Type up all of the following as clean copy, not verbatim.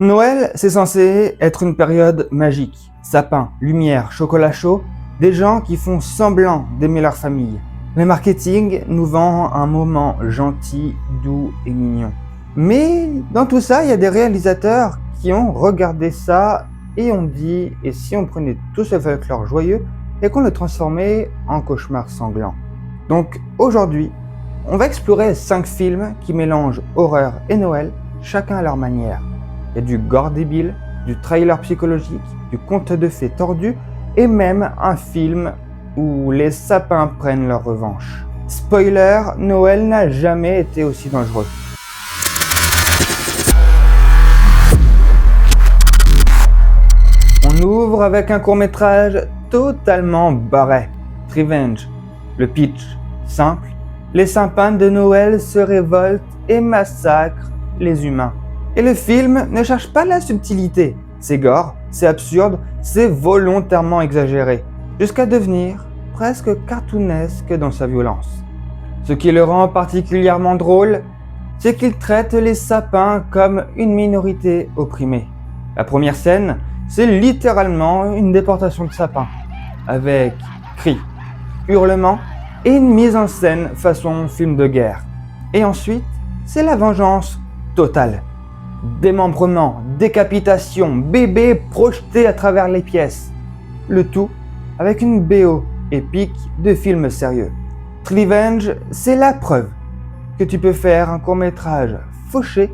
Noël, c'est censé être une période magique. Sapin, lumière, chocolat chaud, des gens qui font semblant d'aimer leur famille. Le marketing nous vend un moment gentil, doux et mignon. Mais dans tout ça, il y a des réalisateurs qui ont regardé ça et ont dit « et si on prenait tout ce folklore joyeux et qu'on le transformait en cauchemar sanglant ?» Donc aujourd'hui, on va explorer 5 films qui mélangent horreur et Noël, chacun à leur manière. Il y a du gore débile, du trailer psychologique, du conte de fées tordu et même un film où les sapins prennent leur revanche. Spoiler, Noël n'a jamais été aussi dangereux. On ouvre avec un court-métrage totalement barré, Revenge. Le pitch, simple, les sapins de Noël se révoltent et massacrent les humains. Et le film ne cherche pas la subtilité. C'est gore, c'est absurde, c'est volontairement exagéré, jusqu'à devenir presque cartoonesque dans sa violence. Ce qui le rend particulièrement drôle, c'est qu'il traite les sapins comme une minorité opprimée. La première scène, c'est littéralement une déportation de sapins, avec cris, hurlements et une mise en scène façon film de guerre. Et ensuite, c'est la vengeance totale. Démembrement, décapitation, bébé projeté à travers les pièces. Le tout avec une BO épique de film sérieux. Revenge, c'est la preuve que tu peux faire un court-métrage fauché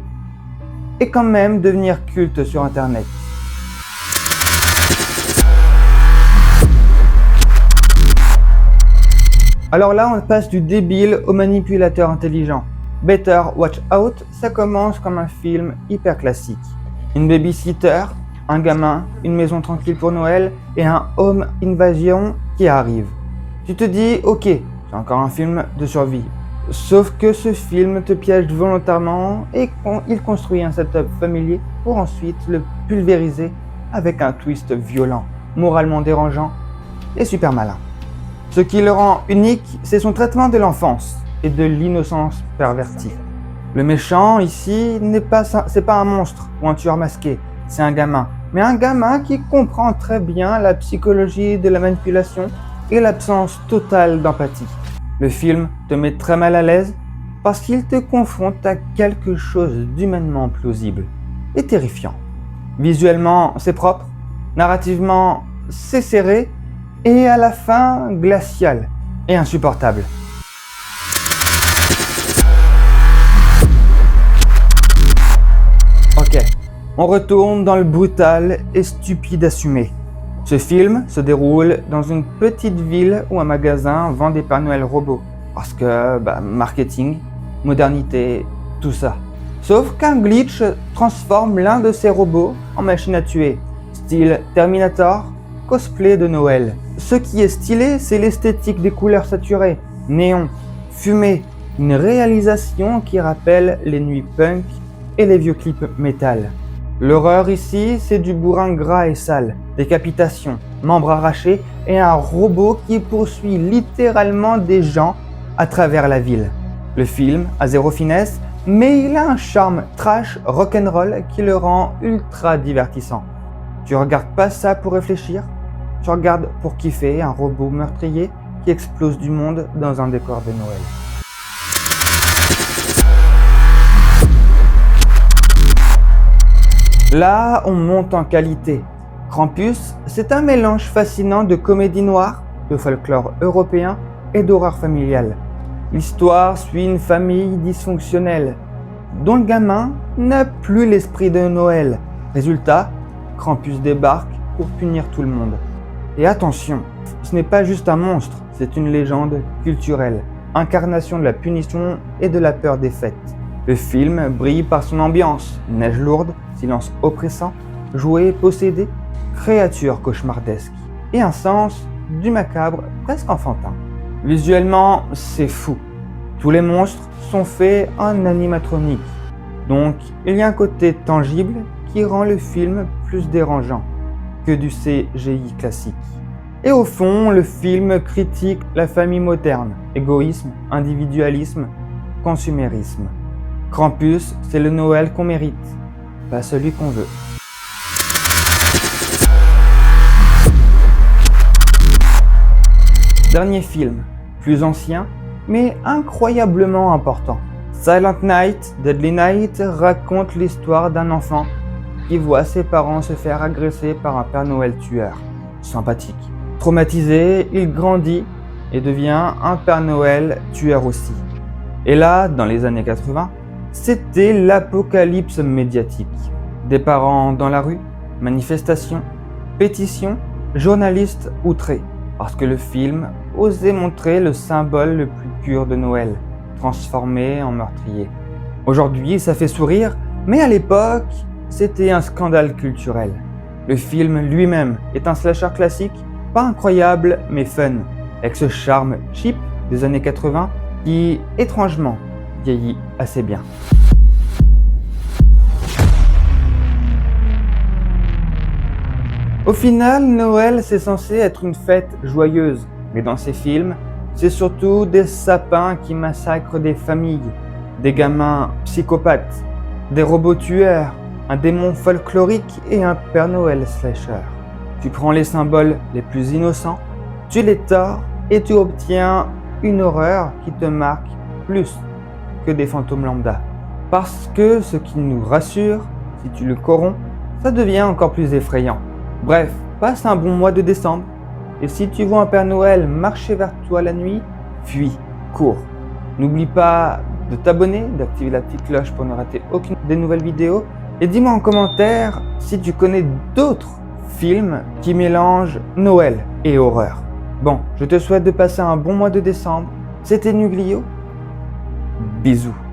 et quand même devenir culte sur internet. Alors là, on passe du débile au manipulateur intelligent. Better Watch Out, ça commence comme un film hyper classique. Une babysitter, un gamin, une maison tranquille pour Noël et un home invasion qui arrive. Tu te dis, ok, c'est encore un film de survie. Sauf que ce film te piège volontairement et il construit un setup familier pour ensuite le pulvériser avec un twist violent, moralement dérangeant et super malin. Ce qui le rend unique, c'est son traitement de l'enfance et de l'innocence pervertie. Le méchant ici, c'est pas un monstre ou un tueur masqué, c'est un gamin. Mais un gamin qui comprend très bien la psychologie de la manipulation et l'absence totale d'empathie. Le film te met très mal à l'aise parce qu'il te confronte à quelque chose d'humainement plausible et terrifiant. Visuellement, c'est propre, narrativement, c'est serré et à la fin, glacial et insupportable. Ok, on retourne dans le brutal et stupide assumé. Ce film se déroule dans une petite ville où un magasin vend des Pères Noël robots. Parce que, marketing, modernité, tout ça. Sauf qu'un glitch transforme l'un de ces robots en machine à tuer. Style Terminator, cosplay de Noël. Ce qui est stylé, c'est l'esthétique des couleurs saturées, néon, fumée, une réalisation qui rappelle les nuits punk et les vieux clips métal. L'horreur ici, c'est du bourrin gras et sale, décapitation, membres arrachés et un robot qui poursuit littéralement des gens à travers la ville. Le film a zéro finesse, mais il a un charme trash rock'n'roll qui le rend ultra divertissant. Tu regardes pas ça pour réfléchir, tu regardes pour kiffer un robot meurtrier qui explose du monde dans un décor de Noël. Là, on monte en qualité. Krampus, c'est un mélange fascinant de comédie noire, de folklore européen et d'horreur familiale. L'histoire suit une famille dysfonctionnelle, dont le gamin n'a plus l'esprit de Noël. Résultat, Krampus débarque pour punir tout le monde. Et attention, ce n'est pas juste un monstre, c'est une légende culturelle, incarnation de la punition et de la peur des fêtes. Le film brille par son ambiance, neige lourde, silence oppressant, jouet possédé, créature cauchemardesque et un sens du macabre presque enfantin. Visuellement, c'est fou. Tous les monstres sont faits en animatronique, donc il y a un côté tangible qui rend le film plus dérangeant que du CGI classique. Et au fond, le film critique la famille moderne, égoïsme, individualisme, consumérisme. Krampus, c'est le Noël qu'on mérite. pas celui qu'on veut. Dernier film, plus ancien, mais incroyablement important. Silent Night, Deadly Night raconte l'histoire d'un enfant qui voit ses parents se faire agresser par un Père Noël tueur. Sympathique. Traumatisé, il grandit et devient un Père Noël tueur aussi. Et là, dans les années 80, c'était l'apocalypse médiatique. Des parents dans la rue, manifestations, pétitions, journalistes outrés. Parce que le film osait montrer le symbole le plus pur de Noël, transformé en meurtrier. Aujourd'hui, ça fait sourire, mais à l'époque, c'était un scandale culturel. Le film lui-même est un slasher classique, pas incroyable, mais fun, avec ce charme cheap des années 80 qui, étrangement, vieillit assez bien. Au final, Noël, c'est censé être une fête joyeuse, mais dans ces films, c'est surtout des sapins qui massacrent des familles, des gamins psychopathes, des robots tueurs, un démon folklorique et un Père Noël slasher. Tu prends les symboles les plus innocents, tu les tords et tu obtiens une horreur qui te marque plus que des fantômes lambda. Parce que ce qui nous rassure, si tu le corromps, ça devient encore plus effrayant. Bref, passe un bon mois de décembre. Et si tu vois un Père Noël marcher vers toi la nuit, fuis, cours. N'oublie pas de t'abonner, d'activer la petite cloche pour ne rater aucune des nouvelles vidéos. Et dis-moi en commentaire si tu connais d'autres films qui mélangent Noël et horreur. Bon, je te souhaite de passer un bon mois de décembre. C'était Nuglio. Bisous.